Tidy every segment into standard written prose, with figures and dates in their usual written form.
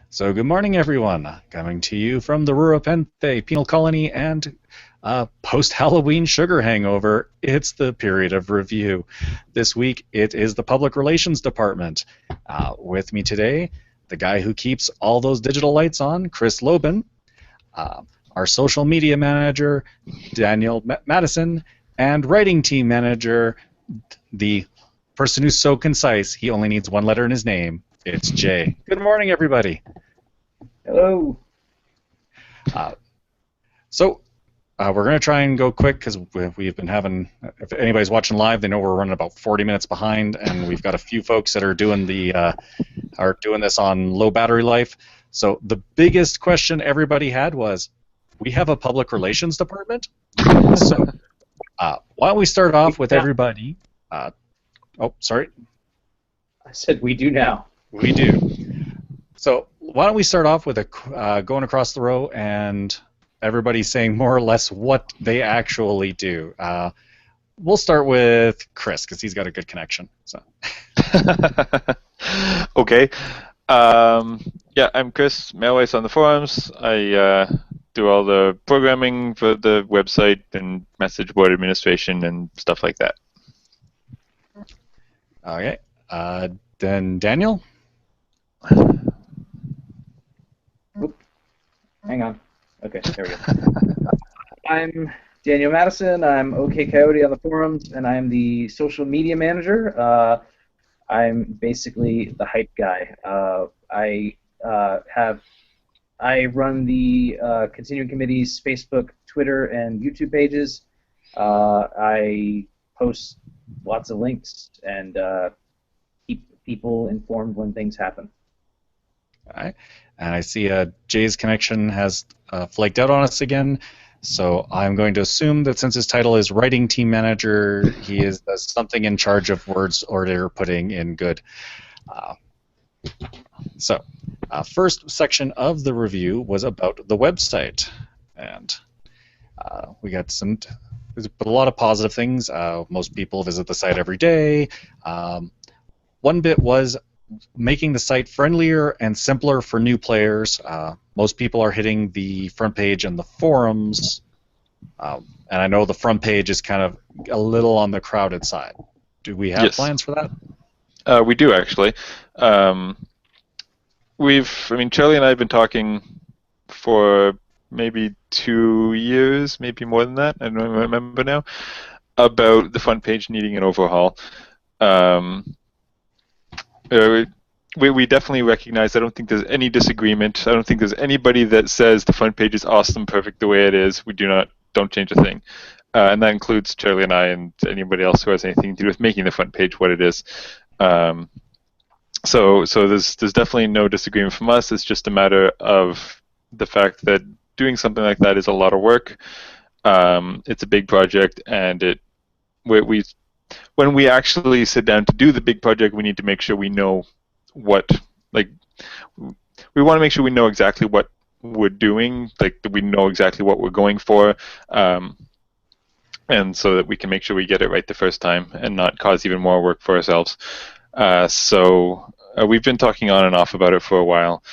So good morning, everyone. Coming to you from the Ruapente Penal Colony and post-Halloween sugar hangover. It's the period of review. This week, it is the Public Relations Department. With me today, the guy who keeps all those digital lights on, Chris Lobin, our social media manager, Daniel Madison, and writing team manager, the person who's so concise, he only needs one letter in his name. It's Jay. Good morning, everybody. Hello. We're going to try and go quick because we've been having, if anybody's watching live, they know we're running about 40 minutes behind, and we've got a few folks that are doing this on low battery life. So the biggest question everybody had was, we have a public relations department? So why don't we start off with everybody? Oh, sorry. I said we do now. We do. So why don't we start off with going across the row and everybody saying more or less what they actually do. We'll start with Chris because he's got a good connection. So. Okay. Yeah, I'm Chris, Mailways on the forums. I do all the programming for the website and message board administration and stuff like that. Okay. Then Daniel? Oop. Hang on. Okay, there we go. I'm Daniel Madison. I'm OK Coyote on the forums, and I'm the social media manager. I'm basically the hype guy. I run the Continuing Committee's Facebook, Twitter, and YouTube pages. I post lots of links and keep people informed when things happen. All right. And I see Jay's connection has flaked out on us again. So I'm going to assume that since his title is Writing Team Manager, he is something in charge of words order putting in good. First section of the review was about the website. And we got a lot of positive things. Most people visit the site every day. One bit was making the site friendlier and simpler for new players. Most people are hitting the front page and the forums, and I know the front page is kind of a little on the crowded side. Do we have plans for that? We do, actually. Charlie and I have been talking for maybe 2 years, maybe more than that, I don't remember now, about the front page needing an overhaul. We definitely recognize, I don't think there's any disagreement. I don't think there's anybody that says the front page is awesome, perfect the way it is. We don't change a thing. And that includes Charlie and I and anybody else who has anything to do with making the front page what it is. So there's definitely no disagreement from us. It's just a matter of the fact that doing something like that is a lot of work. It's a big project, and when we actually sit down to do the big project, we need to make sure we know we want to make sure we know exactly what we're doing, that we know exactly what we're going for, and so that we can make sure we get it right the first time and not cause even more work for ourselves. We've been talking on and off about it for a while.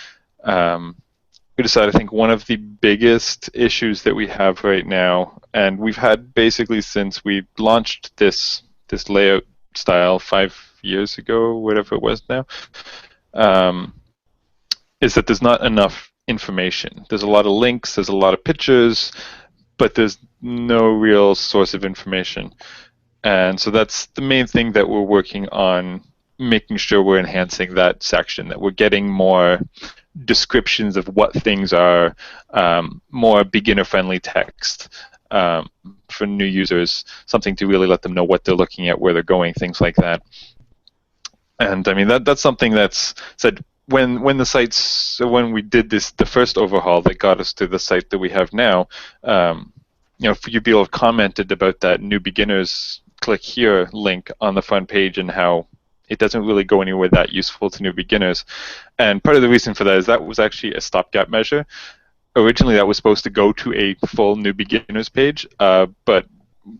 We decided, I think, one of the biggest issues that we have right now, and we've had basically since we launched this layout style 5 years ago, whatever it was now, is that there's not enough information. There's a lot of links, there's a lot of pictures, but there's no real source of information. And so that's the main thing that we're working on, making sure we're enhancing that section, that we're getting more descriptions of what things are, more beginner-friendly text, for new users, something to really let them know what they're looking at, where they're going, things like that. And that's something that's said when we did the first overhaul that got us to the site that we have now. You people have commented about that new beginners click here link on the front page and how it doesn't really go anywhere that useful to new beginners. And part of the reason for that is that was actually a stopgap measure. Originally, that was supposed to go to a full new beginners page, but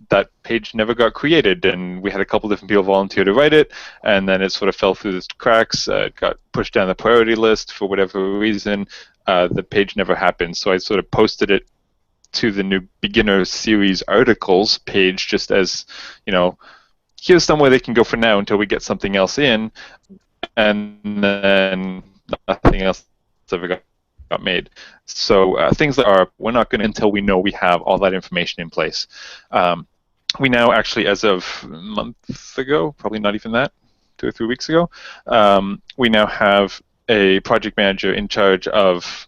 that page never got created, and we had a couple different people volunteer to write it, and then it sort of fell through the cracks. It got pushed down the priority list for whatever reason. The page never happened, so I sort of posted it to the new beginner series articles page, just as, here's somewhere they can go for now until we get something else in, and then nothing else ever got made. So things that are, we're not going to until we know we have all that information in place. We now actually, as of a month ago, probably not even that, 2 or 3 weeks ago, we now have a project manager in charge of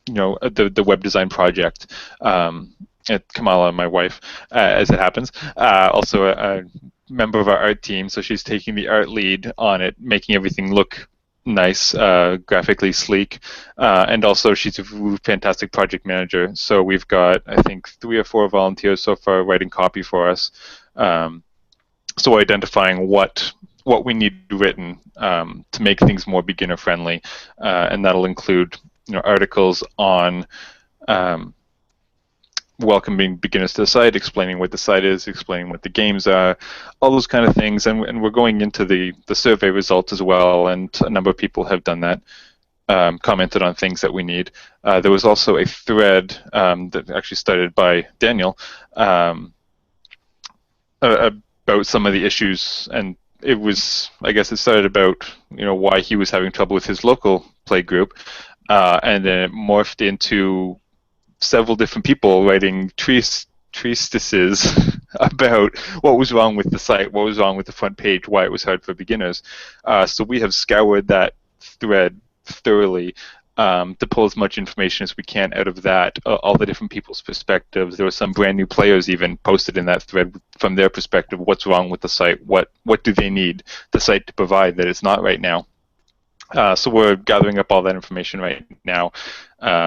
the web design project. Kamala, my wife, as it happens, also a member of our art team, so she's taking the art lead on it, making everything look nice, graphically sleek, and also she's a fantastic project manager. So we've got, I think, 3 or 4 volunteers so far writing copy for us. So identifying what we need written to make things more beginner friendly, and that'll include articles on welcoming beginners to the site, explaining what the site is, explaining what the games are, all those kind of things. And we're going into the survey results as well, and a number of people have done that, commented on things that we need. There was also a thread that actually started by Daniel about some of the issues, and it was, I guess it started about why he was having trouble with his local play group, and then it morphed into several different people writing treatises about what was wrong with the site, what was wrong with the front page, why it was hard for beginners. So we have scoured that thread thoroughly to pull as much information as we can out of that, all the different people's perspectives. There were some brand new players even posted in that thread from their perspective, what's wrong with the site, what do they need the site to provide that it's not right now. So we're gathering up all that information right now,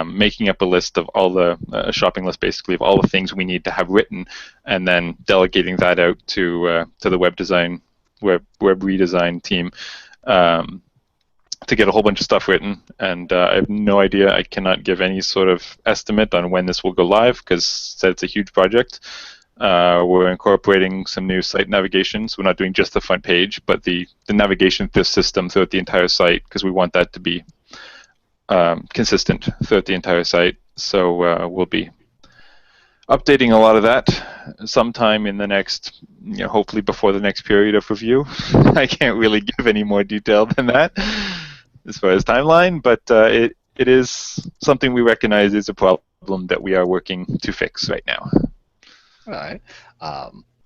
making up a list of all the shopping list, basically, of all the things we need to have written, and then delegating that out to the web redesign team to get a whole bunch of stuff written. And I have no idea. I cannot give any sort of estimate on when this will go live, because it's a huge project. We're incorporating some new site navigation, so we're not doing just the front page, but the navigation through the system throughout the entire site, because we want that to be consistent throughout the entire site. So we'll be updating a lot of that sometime in the next, hopefully before the next period of review. I can't really give any more detail than that as far as timeline, but it is something we recognize is a problem that we are working to fix right now. All right.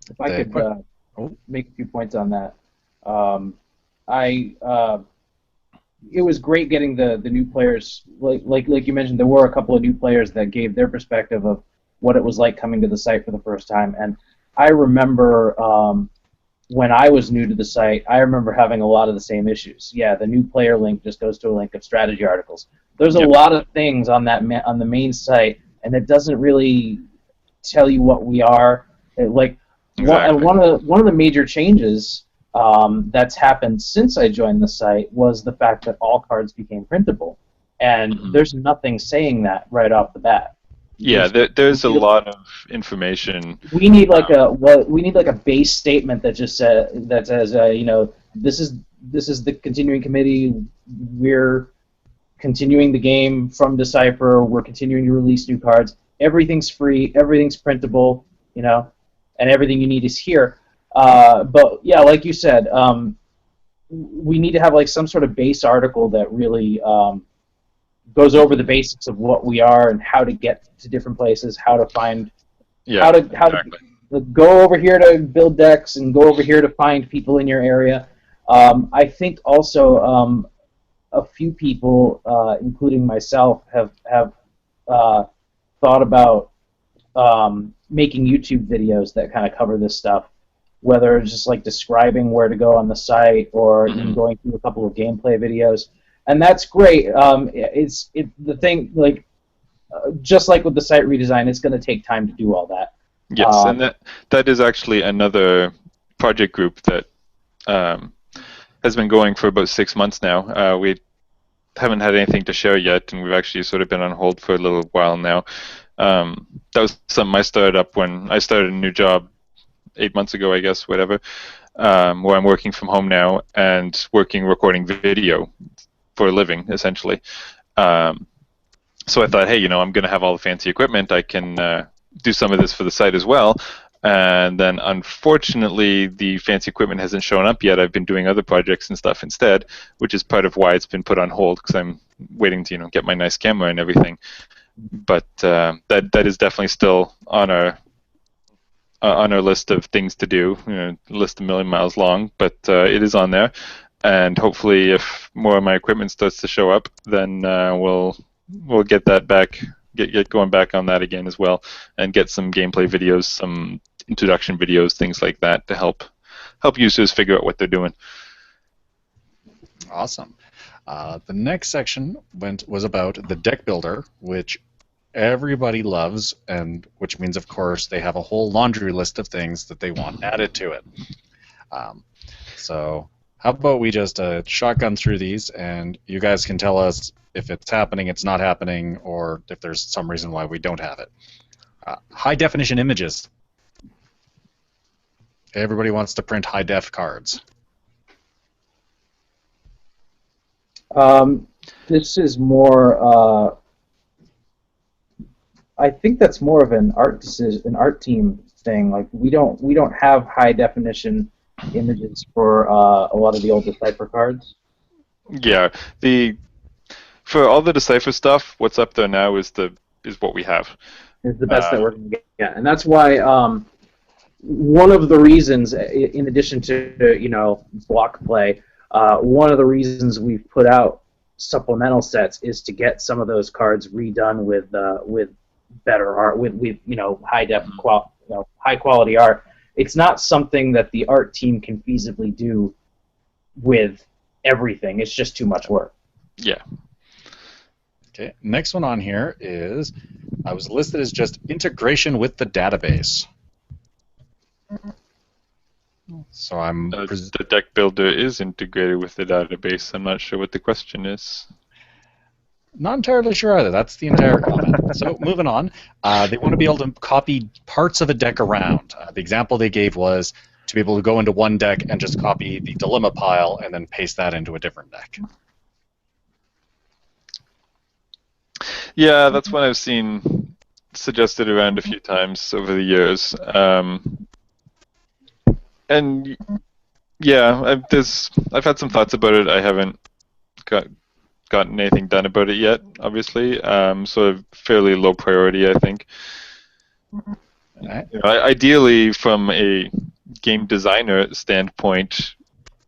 If I could make a few points on that. It was great getting the new players. Like you mentioned, there were a couple of new players that gave their perspective of what it was like coming to the site for the first time. And I remember when I was new to the site, I remember having a lot of the same issues. Yeah, the new player link just goes to a link of strategy articles. There's a lot of things on on the main site, and it doesn't really tell you what we are. Exactly. One of the major changes that's happened since I joined the site was the fact that all cards became printable, and there's nothing saying that right off the bat. Yeah, there's a lot of information. We need like a base statement that just says this is the continuing committee. We're continuing the game from Decipher. We're continuing to release new cards. Everything's free. Everything's printable. And everything you need is here. But yeah, like you said, we need to have like some sort of base article that really goes over the basics of what we are and how to get to different places, how to find, how to go over here to build decks and go over here to find people in your area. I think also a few people, including myself, have thought about making YouTube videos that kind of cover this stuff, whether it's just like describing where to go on the site or even going through a couple of gameplay videos. And that's great. The thing, like, just like with the site redesign, it's going to take time to do all that. Yes, and that is actually another project group that has been going for about 6 months now. We haven't had anything to share yet, and we've actually sort of been on hold for a little while now. That was something I started up when I started a new job 8 months ago, I guess, whatever, where I'm working from home now and recording video for a living, essentially. So I thought, hey, I'm going to have all the fancy equipment. I can do some of this for the site as well. And then, unfortunately, the fancy equipment hasn't shown up yet. I've been doing other projects and stuff instead, which is part of why it's been put on hold, because I'm waiting to, get my nice camera and everything. But that is definitely still on our list of things to do. List a million miles long, but it is on there. And hopefully, if more of my equipment starts to show up, then we'll get that back, get going back on that again as well, and get some gameplay videos, some introduction videos, things like that to help users figure out what they're doing. Awesome. The next section was about the deck builder, which everybody loves, and which means, of course, they have a whole laundry list of things that they want added to it. So how about we just shotgun through these, and you guys can tell us if it's happening, it's not happening, or if there's some reason why we don't have it. High-definition images. Everybody wants to print high-def cards. This is more. I think that's more of an art team thing. Like we don't have high-definition images for a lot of the old Decipher cards. Yeah, for all the Decipher stuff, what's up there now is what we have. It's the best that we're going to get, and that's why one of the reasons, in addition to block play, one of the reasons we've put out supplemental sets is to get some of those cards redone with better art, with high quality art. It's not something that the art team can feasibly do with everything. It's just too much work. Yeah. Okay. Next one on here is I was listed as just integration with the database. So I'm the deck builder is integrated with the database. I'm not sure what the question is. Not entirely sure either. That's the entire comment. So moving on, they want to be able to copy parts of a deck around. The example they gave was to be able to go into one deck and just copy the dilemma pile and then paste that into a different deck. Yeah, that's one I've seen suggested around a few times over the years. And yeah, I've had some thoughts about it. I haven't gotten anything done about it yet, obviously. Sort of fairly low priority, I think. Right. Ideally, from a game designer standpoint,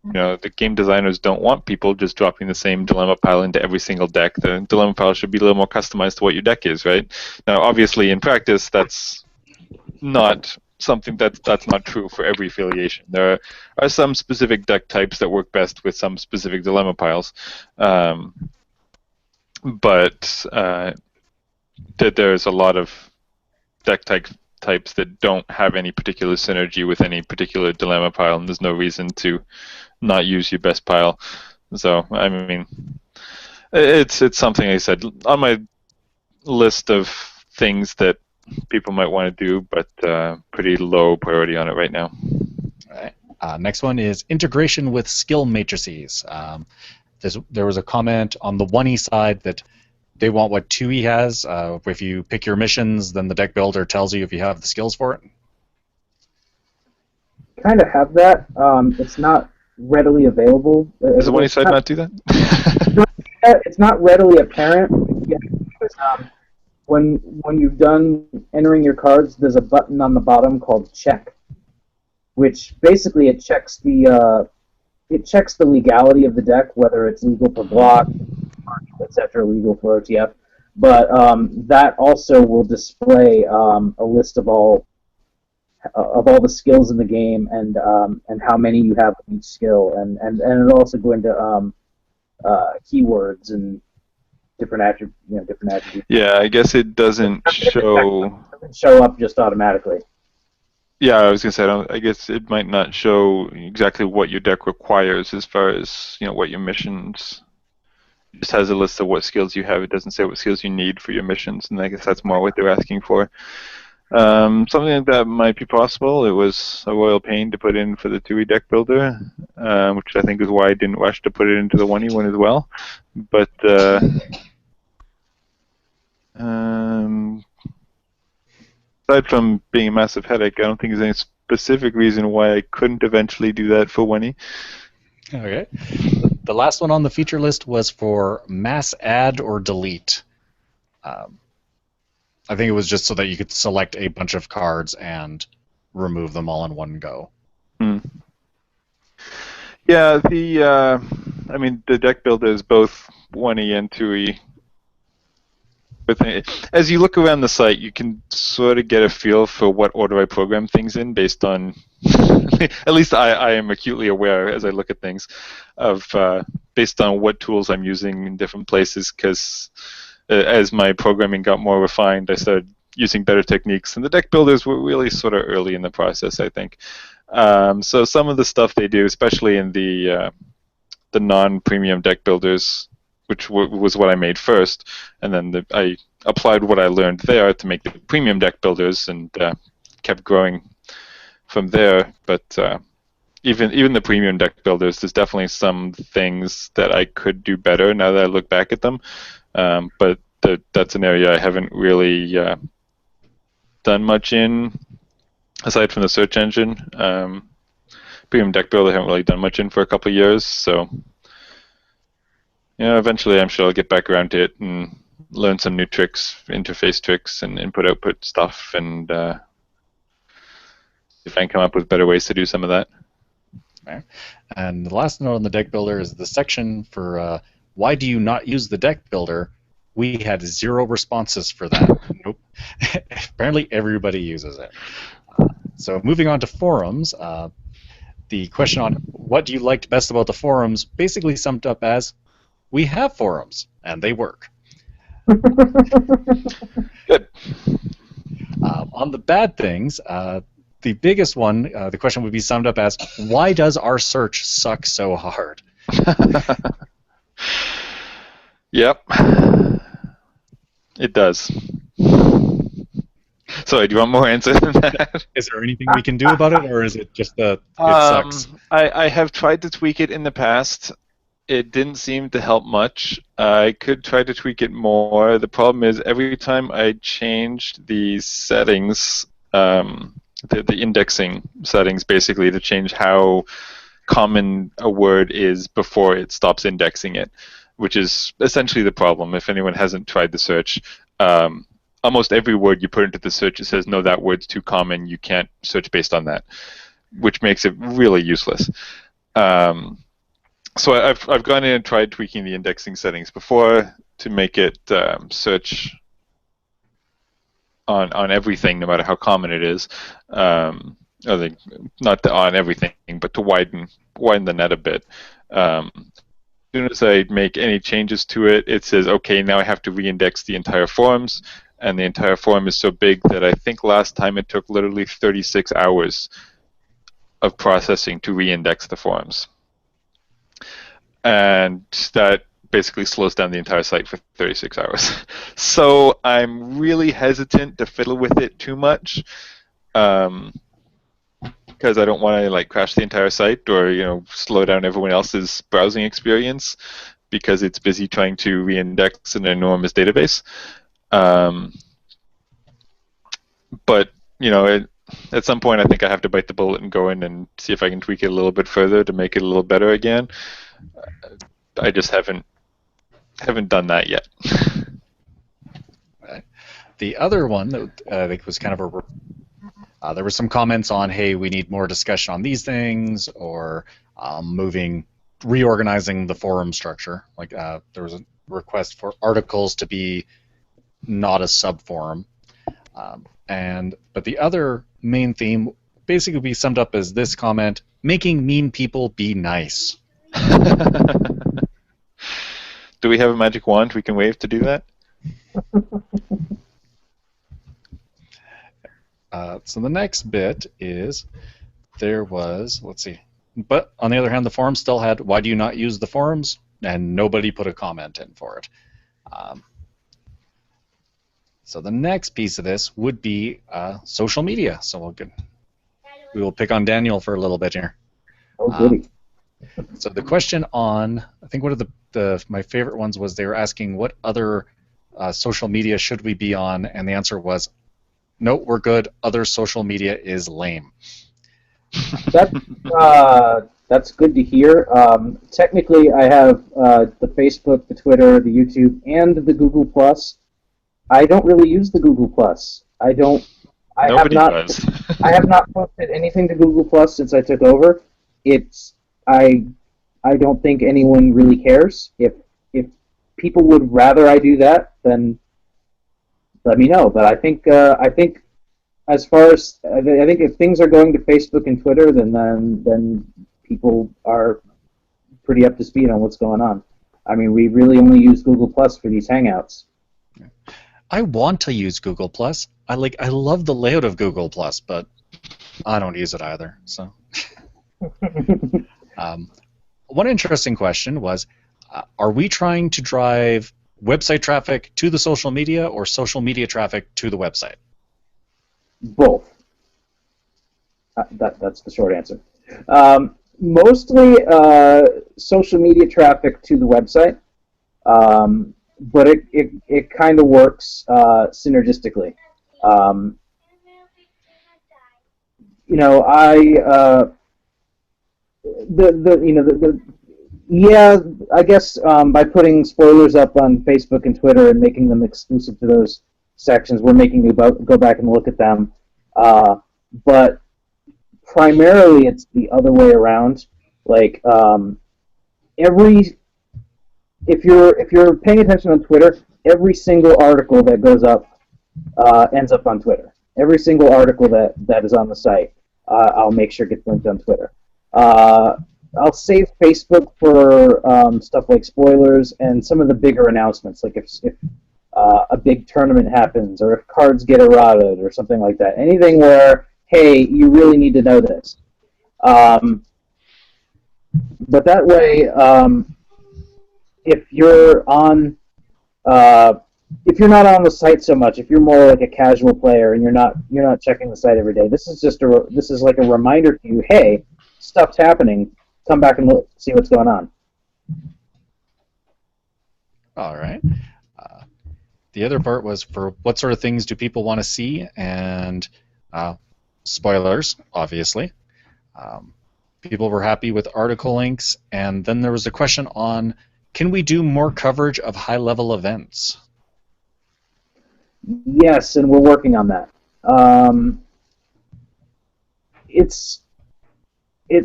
the game designers don't want people just dropping the same dilemma pile into every single deck. The dilemma pile should be a little more customized to what your deck is, right? Now, obviously, in practice, that's not something that's not true for every affiliation. There are some specific deck types that work best with some specific dilemma piles, but there's a lot of deck types that don't have any particular synergy with any particular dilemma pile, and there's no reason to not use your best pile. So, I mean, it's something I said on my list of things that people might want to do, but pretty low priority on it right now. All right. Next one is integration with skill matrices. There was a comment on the 1E side that they want what 2E has. If you pick your missions, then the deck builder tells you if you have the skills for it. Kind of have that. It's not readily available. Does the 1E side not do that? It's not readily apparent. Because, when you've done entering your cards, there's a button on the bottom called check, which basically it checks the legality of the deck, whether it's legal for block, etc., legal for OTF. But that also will display a list of all the skills in the game and how many you have with each skill, and it'll also go into keywords and different attributes. Yeah, I guess it doesn't show. It doesn't show up just automatically. Yeah, I was gonna say, I guess it might not show exactly what your deck requires as far as what your missions It just has a list of what skills you have. It doesn't say what skills you need for your missions, and I guess that's more what they're asking for. Something like that might be possible. It was a royal pain to put in for the 2E deck builder, which I think is why I didn't rush to put it into the 1E one as well. But aside from being a massive headache, I don't think there's any specific reason why I couldn't eventually do that for 1E. Okay. The last one on the feature list was for mass add or delete. I think it was just so that you could select a bunch of cards and remove them all in one go. Yeah, the deck builder is both 1E and 2E. But as you look around the site, you can sort of get a feel for what order I program things in based on, at least I am acutely aware as I look at things, of based on what tools I'm using in different places, because as my programming got more refined, I started using better techniques, and the deck builders were really sort of early in the process, I think. So some of the stuff they do, especially in the non-premium deck builders, which was what I made first, and then I applied what I learned there to make the premium deck builders, and kept growing from there. But even the premium deck builders, there's definitely some things that I could do better now that I look back at them. But that's an area I haven't really done much in, aside from the search engine. Premium deck builder I haven't really done much in for a couple of years, so eventually I'm sure I'll get back around to it and learn some new tricks, interface tricks, and input-output stuff, and if I can come up with better ways to do some of that. Okay. And the last note on the deck builder is the section for why do you not use the deck builder? We had 0 responses for that. Nope. Apparently everybody uses it. So moving on to forums, the question on what do you liked best about the forums basically summed up as, we have forums, and they work. Good. On the bad things, the biggest one, the question would be summed up as, why does our search suck so hard? Yep. It does. Sorry, do you want more answer than that? Is there anything we can do about it, or is it just that it sucks? I have tried to tweak it in the past. It didn't seem to help much. I could try to tweak it more. The problem is every time I changed the settings, the indexing settings basically, to change how common a word is before it stops indexing it, which is essentially the problem. If anyone hasn't tried the search, almost every word you put into the search, it says, no, that word's too common, you can't search based on that, which makes it really useless. So I've gone in and tried tweaking the indexing settings before to make it search on everything, no matter how common it is. Not on everything, but to widen the net a bit. As soon as I make any changes to it, it says, okay, now I have to reindex the entire forums, and the entire forum is so big that I think last time it took literally 36 hours of processing to reindex the forums. And that basically slows down the entire site for 36 hours. So I'm really hesitant to fiddle with it too much, because I don't want to crash the entire site or slow down everyone else's browsing experience because it's busy trying to reindex an enormous database. But at some point I think I have to bite the bullet and go in and see if I can tweak it a little bit further to make it a little better again. I just haven't done that yet. Right. The other one that I think was kind of there were some comments on, hey, we need more discussion on these things, or reorganizing the forum structure. There was a request for articles to be not a sub-forum. But the other main theme basically be summed up as this comment: making mean people be nice. Do we have a magic wand we can wave to do that? So the next bit is, there was, let's see, but on the other hand, the forum still had, why do you not use the forums? and nobody put a comment in for it. So the next piece of this would be social media. So we will pick on Daniel for a little bit here. Oh, goody. So the question on, I think one of my favorite ones was they were asking what other social media should we be on, and the answer was, no, we're good. Other social media is lame. That's good to hear. Technically, I have the Facebook, the Twitter, the YouTube, and the Google Plus. I don't really use the Google Plus. Nobody does. I have not posted anything to Google Plus since I took over. I don't think anyone really cares. If people would rather I do that, then let me know. But I think as far as I think if things are going to Facebook and Twitter, then people are pretty up to speed on what's going on. I mean, we really only use Google Plus for these Hangouts. I want to use Google Plus. I love the layout of Google Plus, but I don't use it either. So, one interesting question was, are we trying to drive website traffic to the social media or social media traffic to the website? Both. That's the short answer. Mostly social media traffic to the website. But it kind of works synergistically. I guess by putting spoilers up on Facebook and Twitter and making them exclusive to those sections, we're making you go back and look at them. But primarily, it's the other way around. Like if you're paying attention on Twitter, every single article that goes up ends up on Twitter. Every single article that is on the site, I'll make sure gets linked on Twitter. I'll save Facebook for stuff like spoilers and some of the bigger announcements, like if a big tournament happens or if cards get errated or something like that. Anything where, hey, you really need to know this. But that way, if you're not on the site so much, if you're more like a casual player and you're not checking the site every day, this is like a reminder to you, hey, stuff's happening. Come back and look, see what's going on. All right. The other part was for what sort of things do people want to see, and spoilers, obviously. People were happy with article links, and then there was a question on, can we do more coverage of high-level events? Yes, and we're working on that. It's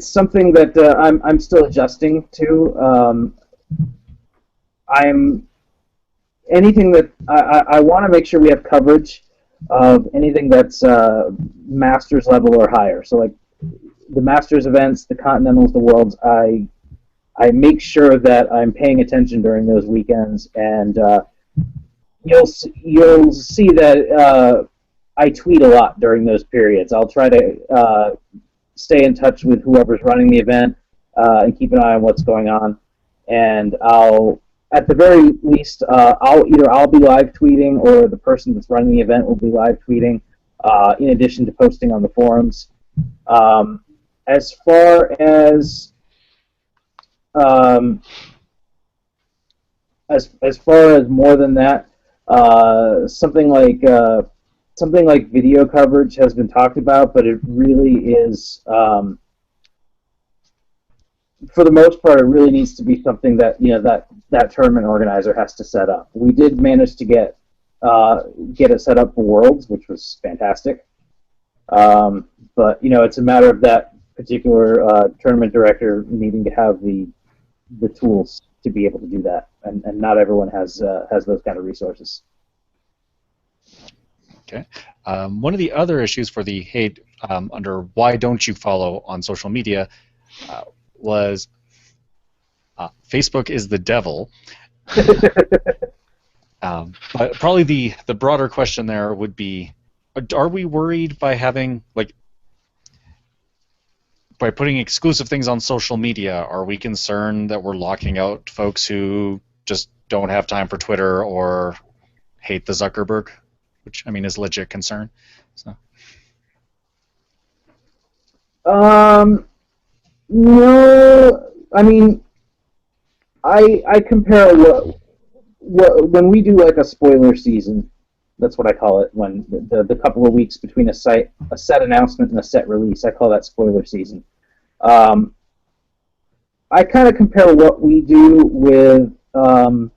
something that I'm still adjusting to. Anything that I want to make sure we have coverage of anything that's Masters level or higher. So like the Masters events, the Continentals, the Worlds, I make sure that I'm paying attention during those weekends, and you'll see that I tweet a lot during those periods. I'll try to stay in touch with whoever's running the event and keep an eye on what's going on. And at the very least, I'll be live tweeting, or the person that's running the event will be live tweeting, in addition to posting on the forums. As far as more than that, something like video coverage has been talked about, but it really is, for the most part, it really needs to be something that that tournament organizer has to set up. We did manage to get it set up for Worlds, which was fantastic. But it's a matter of that particular tournament director needing to have the tools to be able to do that, and not everyone has those kind of resources. Okay. One of the other issues for the hate under why don't you follow on social media was Facebook is the devil. But probably the broader question there would be, are we worried by having, like, by putting exclusive things on social media, are we concerned that we're locking out folks who just don't have time for Twitter or hate the Zuckerberg, which I mean is a legit concern? So. No, I mean, I compare what when we do like a spoiler season. That's what I call it. When the couple of weeks between a set announcement and a set release, I call that spoiler season. I kind of compare what we do with the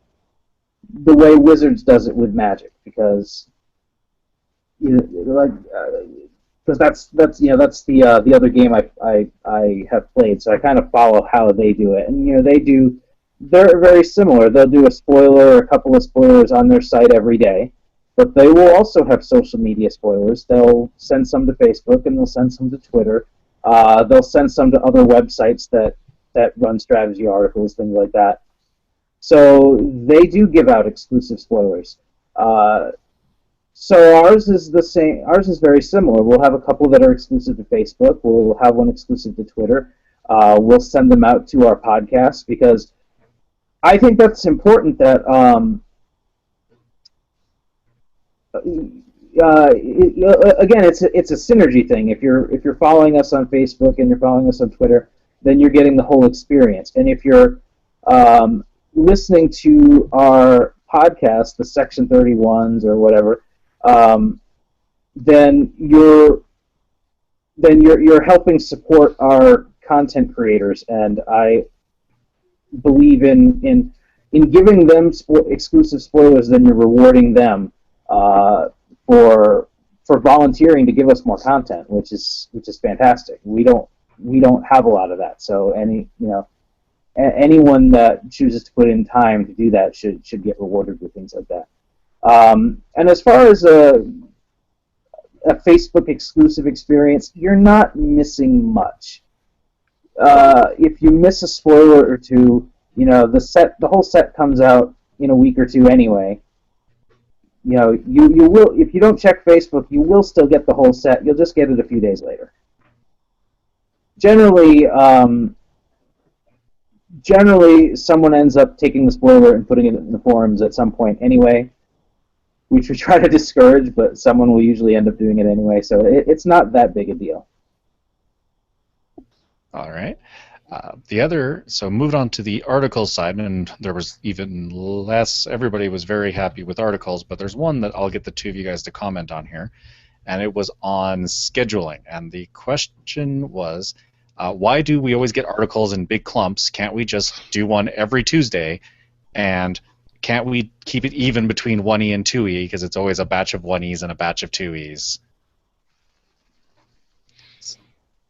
way Wizards does it with Magic, because because that's the other game I have played, so I kind of follow how they do it, and they're very similar. They'll do a spoiler or a couple of spoilers on their site every day, but they will also have social media spoilers. They'll send some to Facebook and they'll send some to Twitter. They'll send some to other websites that run strategy articles, things like that. So they do give out exclusive spoilers. So ours is the same. Ours is very similar. We'll have a couple that are exclusive to Facebook. We'll have one exclusive to Twitter. We'll send them out to our podcast, because I think that's important. That again, it's a synergy thing. If you're following us on Facebook and you're following us on Twitter, then you're getting the whole experience. And if you're listening to our podcast, the Section 31s or whatever, then you're helping support our content creators, and I believe in giving them exclusive spoilers. Then you're rewarding them for volunteering to give us more content, which is fantastic. We don't have a lot of that, so anyone that chooses to put in time to do that should get rewarded with things like that. And as far as a Facebook exclusive experience, you're not missing much. If you miss a spoiler or two, the whole set comes out in a week or two anyway. You will, if you don't check Facebook, you will still get the whole set. You'll just get it a few days later. Generally, someone ends up taking the spoiler and putting it in the forums at some point anyway, which we try to discourage, but someone will usually end up doing it anyway, so it's not that big a deal. All right. So moved on to the articles side, and there was even less. Everybody was very happy with articles, but there's one that I'll get the two of you guys to comment on here, and it was on scheduling. And the question was, why do we always get articles in big clumps? Can't we just do one every Tuesday? And can't we keep it even between 1E and 2E, because it's always a batch of 1Es and a batch of 2Es?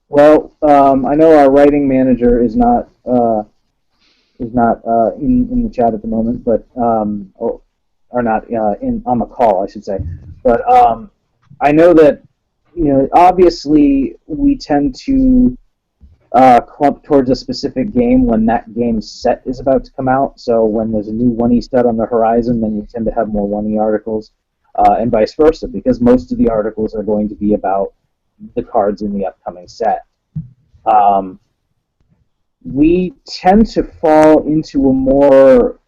Well, I know our writing manager is not in the chat at the moment, but or not on the call, I should say. But I know that obviously we tend to clump towards a specific game when that game's set is about to come out. So when there's a new 1E set on the horizon, then you tend to have more 1E articles, and vice versa, because most of the articles are going to be about the cards in the upcoming set. We tend to fall into a more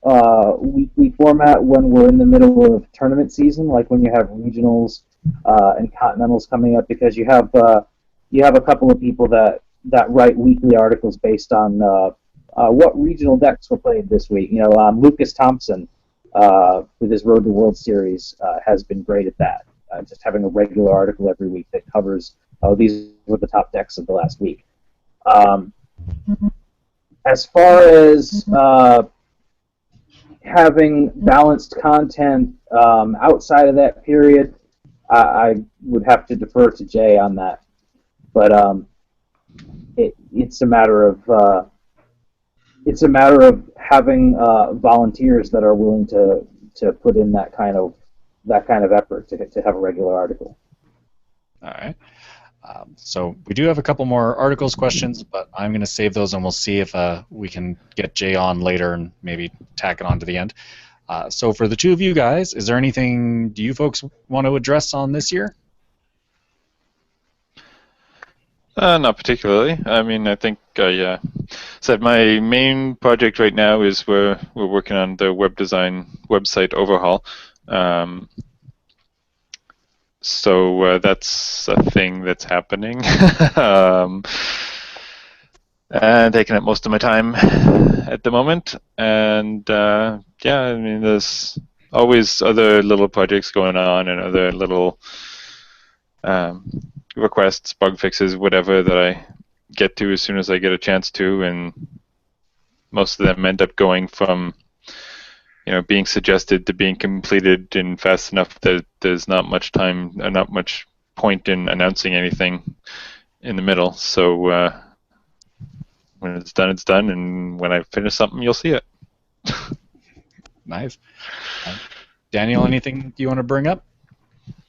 weekly format when we're in the middle of tournament season, like when you have regionals and continentals coming up, because you have a couple of people that write weekly articles based on what regional decks were played this week. Lucas Thompson with his Road to World Series has been great at that. Just having a regular article every week that covers, these were the top decks of the last week. As far as having balanced content outside of that period, I would have to defer to Jay on that. But it's a matter of having volunteers that are willing to put in that kind of effort to have a regular article. All right. So we do have a couple more articles questions, but I'm going to save those, and we'll see if we can get Jay on later and maybe tack it on to the end. So for the two of you guys, is there anything do you folks want to address on this year? Not particularly. I mean, I think, yeah. Said my main project right now is we're working on the web design website overhaul. So that's a thing that's happening. um, and taking up most of my time at the moment. And yeah, I mean, there's always other little projects going on and other little um, requests, bug fixes, whatever that I get to as soon as I get a chance to, and most of them end up going from being suggested to being completed in fast enough that there's not much time, not much point in announcing anything in the middle. So when it's done, and when I finish something, you'll see it. Nice. Daniel, anything you want to bring up?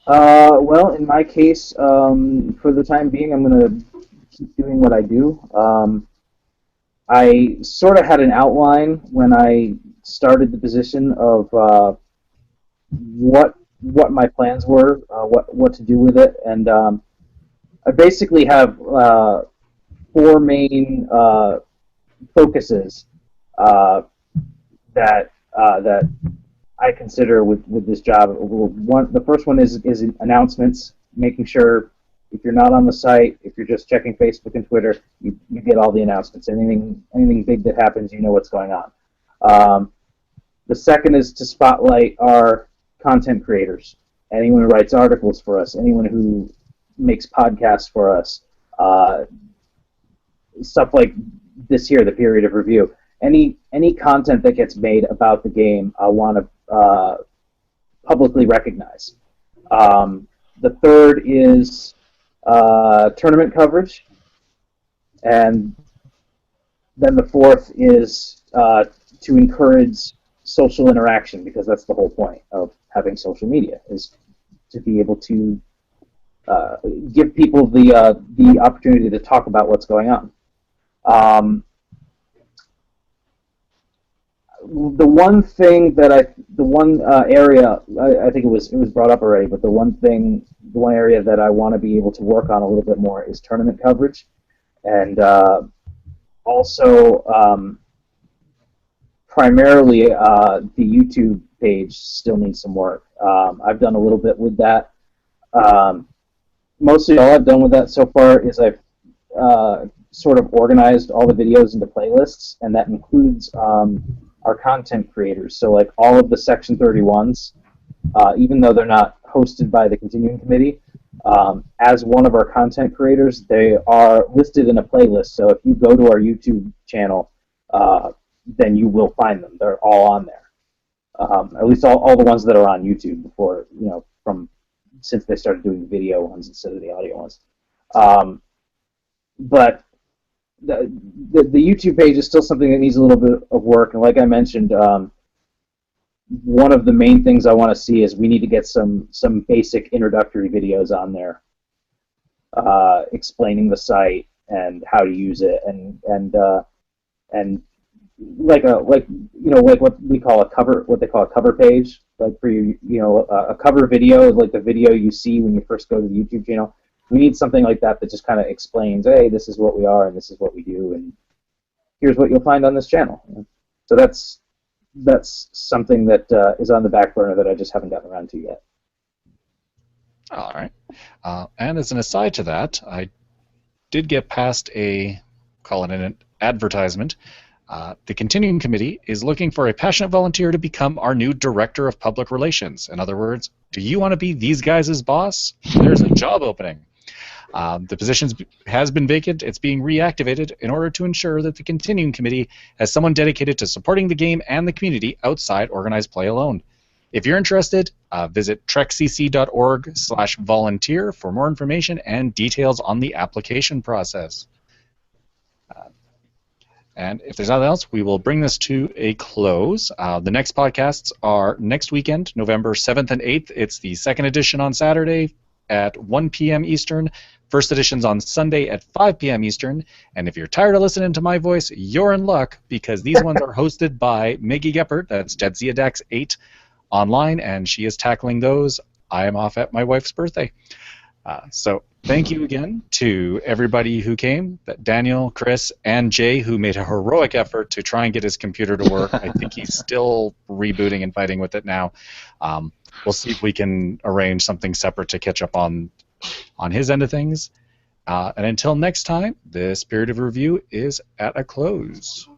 Well, in my case, for the time being, I'm going to keep doing what I do. I sort of had an outline when I started the position of what my plans were, what to do with it, and I basically have four main focuses that I consider with this job. The first one is announcements, making sure if you're not on the site, if you're just checking Facebook and Twitter, you get all the announcements. Anything big that happens, you know what's going on. The second is to spotlight our content creators, anyone who writes articles for us, anyone who makes podcasts for us, stuff like this here, the period of review. Any content that gets made about the game, I want to publicly recognize. The third is tournament coverage, and then the fourth is to encourage social interaction, because that's the whole point of having social media, is to be able to give people the opportunity to talk about what's going on. The one thing that area, I think it was brought up already, but the one area that I want to be able to work on a little bit more is tournament coverage, and also primarily the YouTube page still needs some work. I've done a little bit with that. Mostly all I've done with that so far is I've sort of organized all the videos into playlists, and that includes our content creators. So like all of the Section 31s, even though they're not hosted by the Continuing Committee, as one of our content creators, they are listed in a playlist. So if you go to our YouTube channel, then you will find them. They're all on there. At least all the ones that are on YouTube before, since they started doing the video ones instead of the audio ones. But the YouTube page is still something that needs a little bit of work, and like I mentioned, one of the main things I want to see is we need to get some basic introductory videos on there, explaining the site and how to use it, and like what they call a cover page, like for a cover video, like the video you see when you first go to the YouTube channel. We need something like that just kind of explains, hey, this is what we are and this is what we do, and here's what you'll find on this channel. So that's something that is on the back burner that I just haven't gotten around to yet. All right. And as an aside to that, I did get past call it an advertisement. The Continuing Committee is looking for a passionate volunteer to become our new Director of Public Relations. In other words, do you want to be these guys' boss? There's a job opening. The position has been vacant. It's being reactivated in order to ensure that the Continuing Committee has someone dedicated to supporting the game and the community outside organized play alone. If you're interested, visit trekcc.org/volunteer for more information and details on the application process. And if there's nothing else, we will bring this to a close. The next podcasts are next weekend, November 7th and 8th. It's the second edition on Saturday at 1 p.m. Eastern. First edition's on Sunday at 5 p.m. Eastern. And if you're tired of listening to my voice, you're in luck, because these ones are hosted by Maggie Geppert, that's JetziaDax8 online, and she is tackling those. I am off at my wife's birthday. So Thank you again to everybody who came, Daniel, Chris, and Jay, who made a heroic effort to try and get his computer to work. I think he's still rebooting and fighting with it now. We'll see if we can arrange something separate to catch up on his end of things. And until next time, this period of review is at a close.